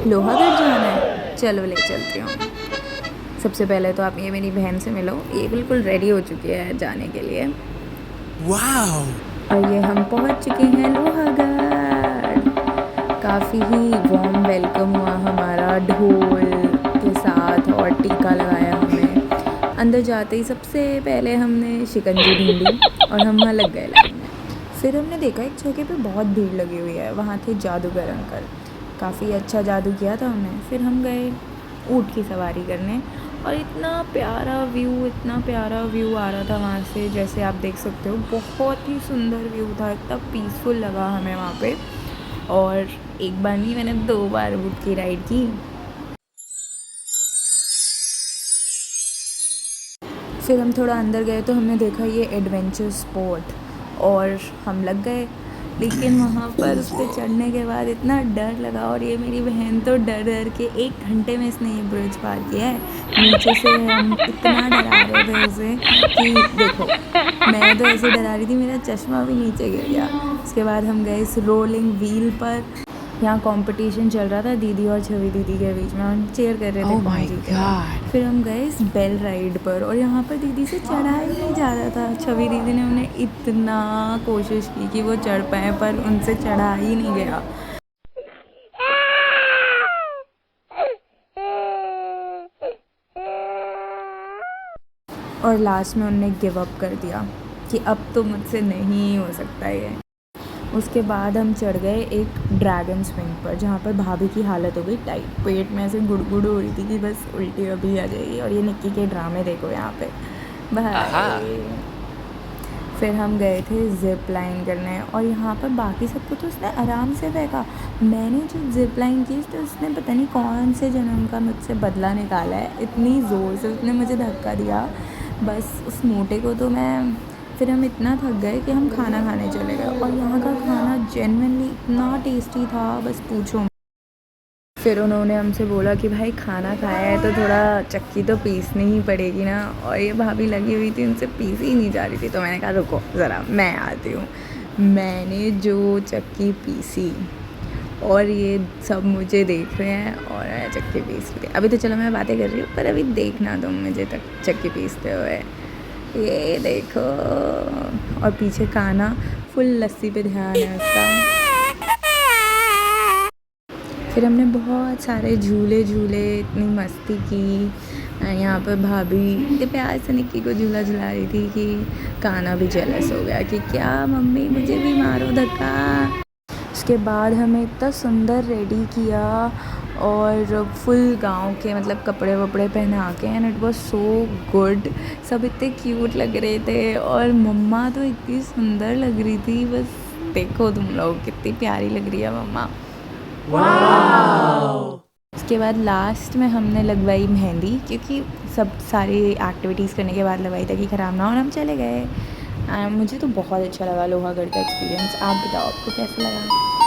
लोहागढ़ जाना है, चलो ले चलती हूँ। सबसे पहले तो आप ये मेरी बहन से मिलो, ये बिल्कुल रेडी हो चुकी है जाने के लिए। वाओ! और ये हम पहुँच चुके हैं लोहागढ़। काफ़ी ही वार्म वेलकम हुआ हमारा, ढोल के साथ, और टीका लगाया हमें। अंदर जाते ही सबसे पहले हमने शिकंजी ढूंढी और हम वहाँ लग गए लाइन में। फिर हमने देखा एक जगह पे बहुत भीड़ लगी हुई है, वहाँ थे जादूगर अंकल, काफ़ी अच्छा जादू किया था उन्होंने। फिर हम गए ऊँट की सवारी करने, और इतना प्यारा व्यू आ रहा था वहाँ से, जैसे आप देख सकते हो बहुत ही सुंदर व्यू था, इतना पीसफुल लगा हमें वहाँ पे। और एक बार नहीं, मैंने 2 बार ऊँट की राइड की। फिर हम थोड़ा अंदर गए तो हमने देखा ये एडवेंचर स्पॉट, और हम लग गए। लेकिन वहाँ पर उस पर चढ़ने के बाद इतना डर लगा, और ये मेरी बहन तो डर डर के 1 घंटे में इसने ये ब्रिज पार किया है। नीचे से हम इतना डरा रहे थे उसे कि देखो, मैं तो ऐसे डरा रही थी मेरा चश्मा भी नीचे गिर गया। उसके बाद हम गए इस रोलिंग व्हील पर, यहाँ कंपटीशन चल रहा था दीदी और छवि दीदी के बीच में, हम चेयर कर रहे थे Oh कौन my जीतेगा। God! फिर हम गए इस बेल राइड पर, और यहाँ पर दीदी से चढ़ा ही नहीं जा रहा था। छवि दीदी ने उन्हें इतना कोशिश की कि वो चढ़ पाए, पर उनसे चढ़ा ही नहीं गया। और लास्ट में उन्होंने गिव अप कर दिया कि अब तो मुझसे नहीं हो सकता ये। उसके बाद हम चढ़ गए एक ड्रैगन स्विंग पर, जहाँ पर भाभी की हालत हो गई टाइट, पेट में ऐसे गुड़गुड़ हो रही थी कि बस उल्टी अभी आ जाएगी। और ये निक्की के ड्रामे देखो यहाँ पे भाई। फिर हम गए थे ज़िप लाइन करने, और यहाँ पर बाकी सबको तो उसने आराम से फेंका। मैंने जो ज़िप लाइन की तो उसने पता नहीं कौन से जन्म का मुझसे बदला निकाला है, इतनी ज़ोर से उसने मुझे धक्का दिया। बस उस मोटे को तो मैं, फिर हम इतना थक गए कि हम खाना खाने चले गए, और यहाँ का खाना जेन्युइनली इतना टेस्टी था, बस पूछो। फिर उन्होंने हमसे बोला कि भाई खाना खाया है तो थोड़ा चक्की तो पीसनी ही पड़ेगी ना, और ये भाभी लगी हुई थी उनसे पीसी ही नहीं जा रही थी। तो मैंने कहा रुको ज़रा मैं आती हूँ। मैंने जो चक्की पीसी, और ये सब मुझे देख रहे हैं, और मैं चक्की पीस रही थी। अभी तो चलो मैं बातें कर रही हूँ, पर अभी देखना तुम मुझे चक्की पीसते हुए, ये देखो। और पीछे काना फुल लस्सी पे ध्यान है उसका। फिर हमने बहुत सारे झूले झूले, इतनी मस्ती की। यहाँ पर भाभी इतने प्यार से निक्की को झूला झुला रही थी कि काना भी जेलस हो गया कि क्या मम्मी मुझे भी मारो धक्का। उसके बाद हमें इतना सुंदर रेडी किया, और फुल गांव के मतलब कपड़े वपड़े पहना के, and it was so good. सब इतने क्यूट लग रहे थे, और मम्मा तो इतनी सुंदर लग रही थी, बस देखो तुम लोग कितनी प्यारी लग रही है मम्मा। उसके बाद लास्ट में हमने लगवाई मेहंदी, क्योंकि सब सारी एक्टिविटीज़ करने के बाद लगवाई ताकि ख़राब ना हो, और हम चले गए। मुझे तो बहुत अच्छा लगा लोहागढ़ का एक्सपीरियंस। आप बताओ आपको कैसा लगा?